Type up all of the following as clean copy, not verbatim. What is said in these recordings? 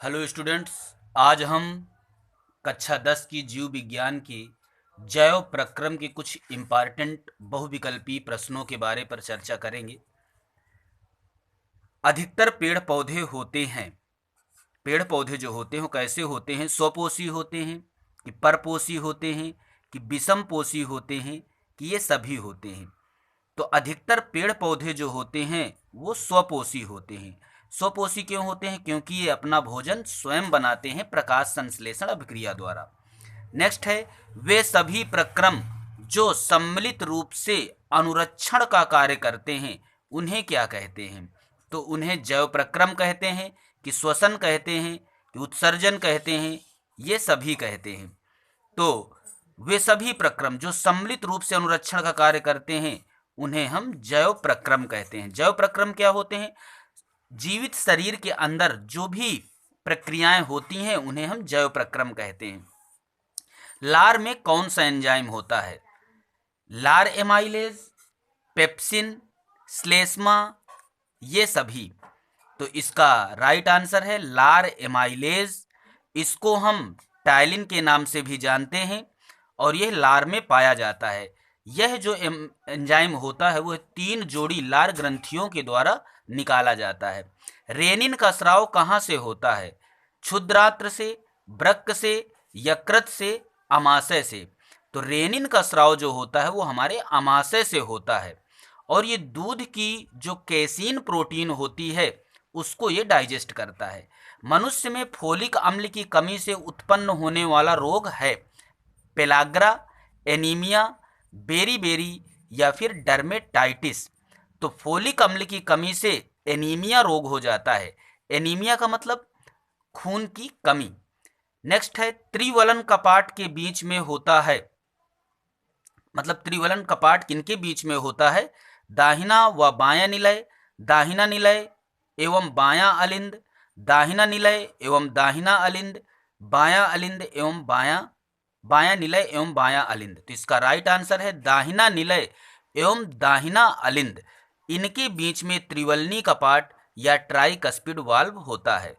Hello students. आज हम कक्षा 10 की जीव विज्ञान की जैव प्रक्रम के कुछ इम्पॉर्टेंट बहुविकल्पी प्रश्नों के बारे पर चर्चा करेंगे। अधिकतर पेड़ पौधे होते हैं, पेड़ पौधे जो होते हैं वो कैसे होते हैं? स्वपोषी होते हैं कि परपोषी होते हैं कि विषम पोषी होते हैं कि ये सभी होते हैं? तो अधिकतर पेड़ पौधे जो होते हैं वो स्वपोषी होते हैं। स्वपोषी क्यों होते हैं? क्योंकि ये अपना भोजन स्वयं बनाते हैं प्रकाश संश्लेषण अभिक्रिया द्वारा। नेक्स्ट है, वे सभी प्रक्रम जो सम्मिलित रूप से अनुरक्षण का कार्य करते हैं उन्हें क्या कहते हैं? तो उन्हें जैव प्रक्रम कहते हैं कि श्वसन कहते हैं कि उत्सर्जन कहते हैं, ये सभी कहते हैं। तो वे सभी प्रक्रम जो सम्मिलित रूप से अनुरक्षण का कार्य करते हैं उन्हें हम जैव प्रक्रम कहते हैं। जैव प्रक्रम क्या होते हैं? जीवित शरीर के अंदर जो भी प्रक्रियाएं होती हैं उन्हें हम जैव प्रक्रम कहते हैं। लार में कौन सा एंजाइम होता है? लार एमाइलेज, पेप्सिन, श्लेष्मा, ये सभी। तो इसका राइट आंसर है लार एमाइलेज। इसको हम टाइलिन के नाम से भी जानते हैं और यह लार में पाया जाता है। यह जो एंजाइम होता है वह 3 जोड़ी लार ग्रंथियों के द्वारा निकाला जाता है। रेनिन का स्राव कहाँ से होता है? क्षुद्रांत्र से, वृक्क से, यकृत से, अमाशय से। तो रेनिन का स्राव जो होता है वो हमारे अमाशय से होता है और ये दूध की जो कैसीन प्रोटीन होती है उसको ये डाइजेस्ट करता है। मनुष्य में फोलिक अम्ल की कमी से उत्पन्न होने वाला रोग है पेलाग्रा, एनीमिया, बेरी या फिर डर्मेटाइटिस। तो फोलिक अम्ल की कमी से एनीमिया रोग हो जाता है। एनीमिया का मतलब खून की कमी। नेक्स्ट है, त्रिवलन कपाट के बीच में होता है, मतलब त्रिवलन कपाट किनके बीच में होता है? दाहिना व बायां निलय, दाहिना निलय एवं बायां अलिंद, दाहिना निलय एवं दाहिना अलिंद, बायां अलिंद एवं बायां निलय एवं बायां अलिंद। तो इसका राइट आंसर है दाहिना निलय एवं दाहिना अलिंद। इनके बीच में त्रिवलनी कपाट या ट्राइकस्पिड वाल्व होता है।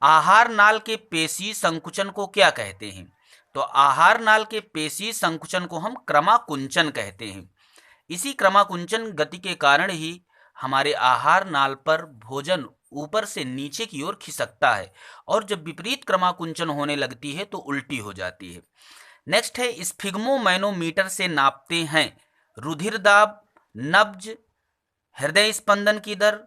आहार नाल के पेशी संकुचन को क्या कहते हैं? तो आहार नाल के पेशी संकुचन को हम क्रमाकुंचन कहते हैं। इसी क्रमाकुंचन गति के कारण ही हमारे आहार नाल पर भोजन ऊपर से नीचे की ओर खिसकता है और जब विपरीत क्रमाकुंचन होने लगती है तो उल्टी हो जाती है। नेक्स्ट है, स्फिग्मोमैनोमीटर से नापते हैं रुधिर दाब, नब्ज, हृदय स्पंदन की दर,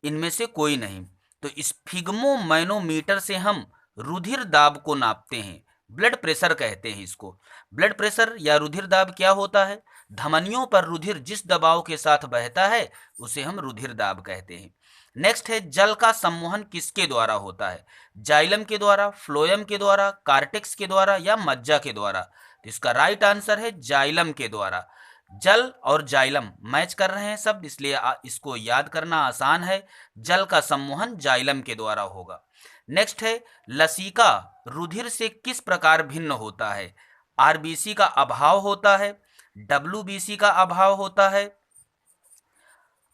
इनमें से कोई नहीं। तो स्फिग्मोमैनोमीटर से हम रुधिर दाब को नापते हैं, ब्लड प्रेशर कहते हैं इसको। ब्लड प्रेशर या रुधिर दाब क्या होता है? धमनियों पर रुधिर जिस दबाव के साथ बहता है उसे हम रुधिर दाब कहते हैं। नेक्स्ट है, जल का सम्मोहन किसके द्वारा होता है? जाइलम के द्वारा, फ्लोएम के द्वारा, कार्टेक्स के द्वारा या मज्जा के द्वारा? तो इसका राइट आंसर है जाइलम के द्वारा। जल और जाइलम मैच कर रहे हैं शब्द, इसलिए इसको याद करना आसान है। जल का सम्मोहन जाइलम के द्वारा होगा। नेक्स्ट है, लसिका रुधिर से किस प्रकार भिन्न होता है? आरबीसी का अभाव होता है, डब्ल्यूबीसी का अभाव होता है,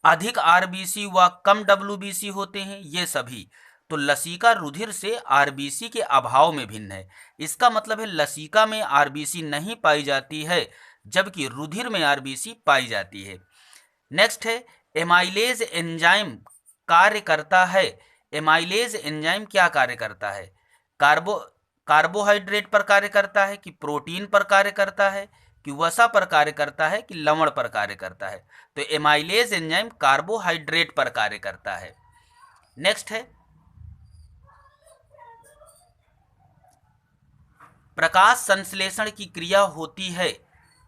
अधिक आरबीसी व कम डब्ल्यूबीसी होते हैं, ये सभी। तो लसिका रुधिर से आरबीसी के अभाव में भिन्न है। इसका मतलब है लसिका में आरबीसी नहीं पाई जाती है जबकि रुधिर में आरबीसी पाई जाती है। नेक्स्ट है, एमाइलेज एंजाइम कार्य करता है। एमाइलेज एंजाइम क्या कार्य करता है? कार्बोहाइड्रेट पर कार्य करता है कि प्रोटीन पर कार्य करता है कि वसा पर कार्य करता है कि लवण पर कार्य करता है? तो एमाइलेज एंजाइम कार्बोहाइड्रेट पर कार्य करता है। नेक्स्ट है, प्रकाश संश्लेषण की क्रिया होती है।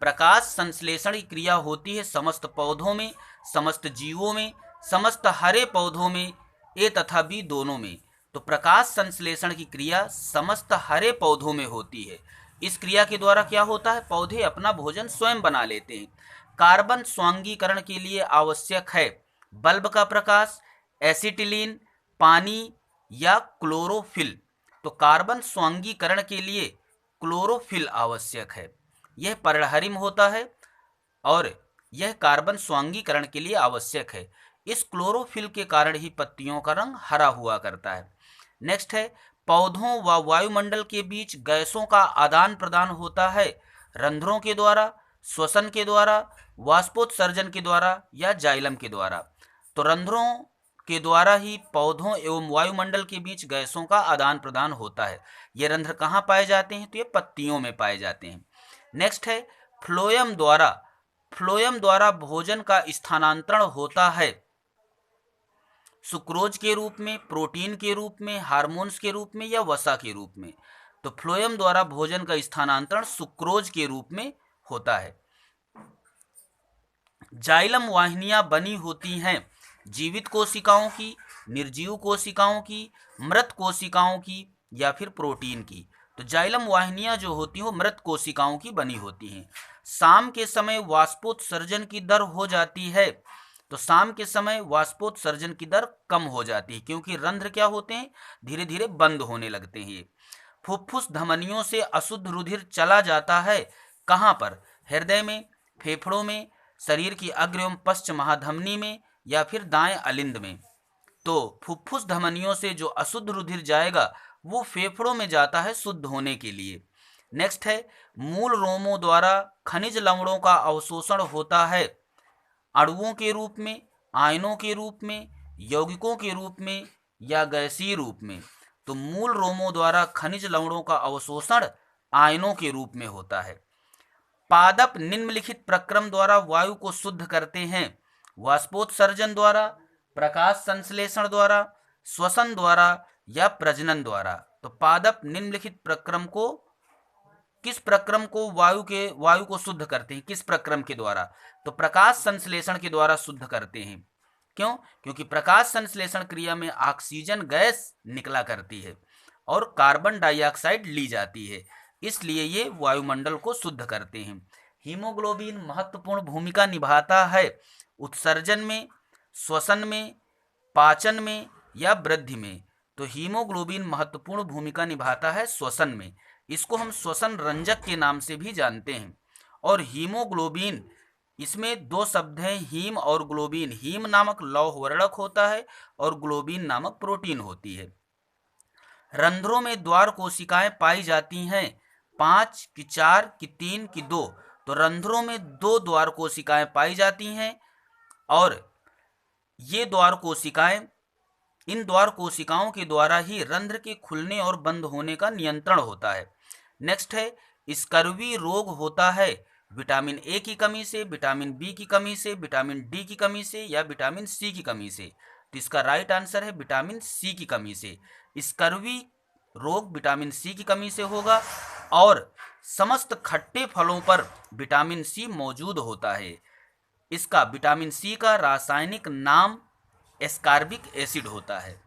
प्रकाश संश्लेषण की क्रिया होती है समस्त पौधों में, समस्त जीवों में, समस्त हरे पौधों में, ए तथा बी दोनों में। तो प्रकाश संश्लेषण की क्रिया समस्त हरे पौधों में होती है। इस क्रिया के द्वारा क्या होता है? पौधे अपना भोजन स्वयं बना लेते हैं। कार्बन स्वांगीकरण के लिए आवश्यक है बल्ब का प्रकाश, एसिटिलीन, पानी या क्लोरोफिल। तो कार्बन स्वांगीकरण के लिए क्लोरोफिल आवश्यक है। यह पर्णहरिम होता है और यह कार्बन स्वांगीकरण के लिए आवश्यक है। इस क्लोरोफिल के कारण ही पत्तियों का रंग हरा हुआ करता है। नेक्स्ट है, पौधों व वायुमंडल के बीच गैसों का आदान प्रदान होता है रंध्रों के द्वारा, श्वसन के द्वारा, वाष्पोत्सर्जन के द्वारा या जाइलम के द्वारा। तो रंध्रों के द्वारा ही पौधों एवं वायुमंडल के बीच गैसों का आदान प्रदान होता है। ये रंध्र कहाँ पाए जाते हैं? तो ये पत्तियों में पाए जाते हैं। नेक्स्ट है फ्लोएम द्वारा। फ्लोएम द्वारा भोजन का स्थानांतरण होता है सुक्रोज के रूप में, प्रोटीन के रूप में, हार्मोन्स के रूप में या वसा के रूप में। तो फ्लोएम द्वारा भोजन का स्थानांतरण सुक्रोज के रूप में होता है। जाइलम वाहिनियां बनी होती हैं जीवित कोशिकाओं की, निर्जीव कोशिकाओं की, मृत कोशिकाओं की या फिर प्रोटीन की। तो जाइलम वाहिनियां जो होती हैं वो मृत कोशिकाओं की बनी होती हैं। शाम के समय वाष्पोत्सर्जन की दर हो जाती है। तो शाम के समय वाष्पोत्सर्जन की दर कम हो जाती है क्योंकि रंध्र क्या होते हैं? धीरे धीरे बंद होने लगते हैं। फुफ्फुस धमनियों से अशुद्ध रुधिर चला जाता है कहाँ पर? हृदय में, फेफड़ों में, शरीर की अग्र एवं पश्च महाधमनी में या फिर दाएं अलिंद में। तो फुफ्फुस धमनियों से जो अशुद्ध रुधिर जाएगा वो फेफड़ों में जाता है शुद्ध होने के लिए। नेक्स्ट है मूल रोमों द्वारा खनिज लवणों का अवशोषण होता है अणुओं के रूप में, आयनों के रूप में, यौगिकों के रूप में या गैसीय रूप में। तो मूल रोमों द्वारा खनिज लवणों का अवशोषण आयनों के रूप में होता है। पादप निम्नलिखित प्रक्रम द्वारा वायु को शुद्ध करते हैं वाष्पोत्सर्जन द्वारा, प्रकाश संश्लेषण द्वारा, श्वसन द्वारा या प्रजनन द्वारा। तो पादप निम्नलिखित प्रक्रम को किस प्रक्रम को वायु को शुद्ध करते हैं? किस प्रक्रम के द्वारा? तो प्रकाश संश्लेषण के द्वारा शुद्ध करते हैं। क्यों? क्योंकि प्रकाश संश्लेषण क्रिया में ऑक्सीजन गैस निकला करती है और कार्बन डाइऑक्साइड ली जाती है, इसलिए ये वायुमंडल को शुद्ध करते हैं। हीमोग्लोबिन महत्वपूर्ण भूमिका निभाता है उत्सर्जन में, श्वसन में, पाचन में या वृद्धि में। तो हीमोग्लोबिन महत्वपूर्ण भूमिका निभाता है श्वसन में। इसको हम श्वसन रंजक के नाम से भी जानते हैं। और हीमोग्लोबिन, इसमें दो शब्द हैं हीम और ग्लोबिन। हीम नामक लौह वर्णक होता है और ग्लोबिन नामक प्रोटीन होती है। रंध्रों में द्वार कोशिकाएं पाई जाती हैं 5 की 4 की 3 की 2। तो रंध्रों में 2 द्वार कोशिकाएं पाई जाती हैं और ये द्वार कोशिकाएं, इन द्वार कोशिकाओं के द्वारा ही रंध्र के खुलने और बंद होने का नियंत्रण होता है। नेक्स्ट है स्कर्वी रोग होता है विटामिन ए की कमी से, विटामिन बी की कमी से, विटामिन डी की कमी से या विटामिन सी की कमी से। तो इसका राइट आंसर है विटामिन सी की कमी से। स्कर्वी रोग विटामिन सी की कमी से होगा और समस्त खट्टे फलों पर विटामिन सी मौजूद होता है। इसका विटामिन सी का रासायनिक नाम एस्कॉर्बिक एसिड होता है।